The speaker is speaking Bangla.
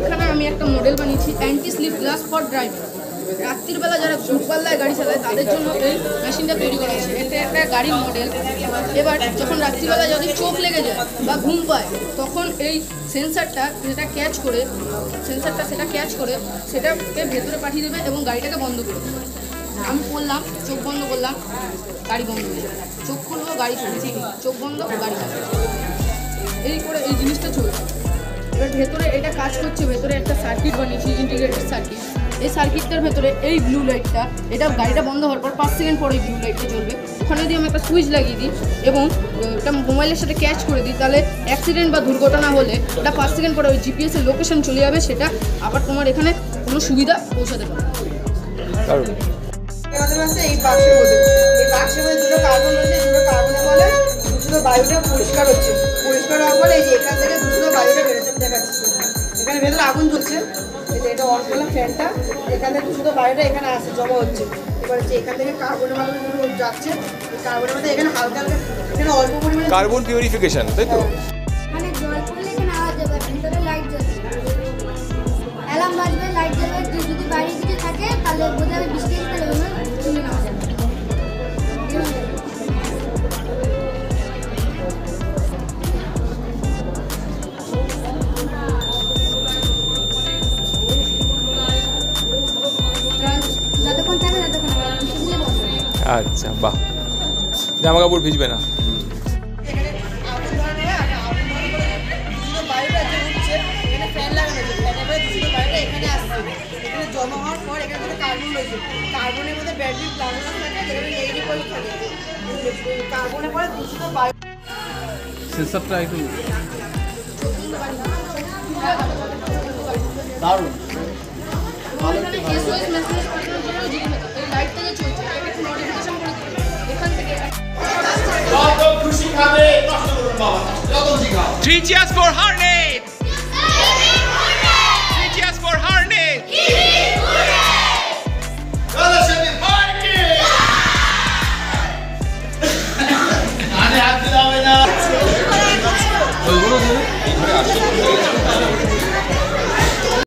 এখানে আমি একটা মডেল বানিয়েছি anti slip glass for driving. রাত্রির বেলা যারা দূরপাল্লায় গাড়ি চালায় তাদের জন্য এই মেশিনটা তৈরি করা হয়েছে। এটা একটা গাড়ির মডেল। এবার যখন রাত্রিবেলা যদি চোখ লেগে যায় বা ঘুম পায় তখন এই সেন্সারটা সেটা ক্যাচ করে সেটাকে ভেতরে পাঠিয়ে দেবে এবং গাড়িটাকে বন্ধ করে দেবে। আমি করলাম, চোখ বন্ধ করলাম, গাড়ি বন্ধ হয়ে যাবে, চোখ খুলবো গাড়ি চলছে, চোখ বন্ধ ও গাড়ি চলছে, এই করে এই জিনিসটা চলছে। এবার ভেতরে এটা কাজ করছে, ভেতরে একটা সার্কিট বানিয়েছি, ইন্টিগ্রেটেড সার্কিট। এই সার্কিটটার ভেতরে এই ব্লু লাইটটা, এটা গাড়িটা বন্ধ হওয়ার পর 5 সেকেন্ড পরে এই ব্লু লাইটটা জ্বলবে। ওখানে দিয়ে আমি একটা সুইচ লাগিয়ে দিই এবং এটা মোবাইলের সাথে ক্যাচ করে দিই, তাহলে অ্যাক্সিডেন্ট বা দুর্ঘটনা হলে ওটা 5 সেকেন্ড পরে ওই জিপিএসের লোকেশন চলে যাবে, সেটা আবার তোমার এখানে কোনো সুবিধা পৌঁছাতে পারে। এই বাক্সের মধ্যে দুটো কার্বন রয়েছে, দুটো কার্বনের ফলে দূষিত বায়ুটা পরিষ্কার হচ্ছে। পরিষ্কার হওয়ার ফলে এই যে এখান থেকে দূষিত বায়ুটা বেরোচ্ছে, দেখাচ্ছে এখানে ভেতরে আগুন জ্বলছে। এটা অন করলাম ফ্যানটা, এখান থেকে দূষিত বায়ুটা এখানে আসছে, জমা হচ্ছে। এবার হচ্ছে এখান থেকে কার্বনের মাধ্যমে যাচ্ছে, কার্বনের মধ্যে এখানে হালকা হালকা এখানে অল্প পরিমাণে কার্বন পিউরিফিকেশন, তাই তো? মানে জল পড়লে এখানে আওয়াজ হবে, ভিতরে লাইট জ্বলবে, অ্যালার্ম বাজবে, লাইট জ্বলবে। যদি বাইরে কিছু থাকে তাহলে বোঝা যাবে বৃষ্টি এসে তাহলে তুলে নেওয়া যাবে। যতক্ষণ থাকবে ততক্ষণ আচ্ছা, বাহ, জামা কাপড় ভিজবে না। জমা হওয়ার পর এখানে কার্বন রয়েছে, কার্বনের মধ্যে ব্যাটারি প্লাজমা থাকে, যেখানে নেগেটিভ থাকে, কার্বনের পরে দূষিত বায়ু সেন্সরটা একটু দারুণ ভালো। এসওএস মেসেজ পাঠানোর জন্য এই লাইটটা যে চলছে এটা নোটিফিকেশন করে দিই এখান থেকে। যত খুশি খাবে, কষ্ট করুন বাবা, যত খুশি খাও। 3 cheers for her.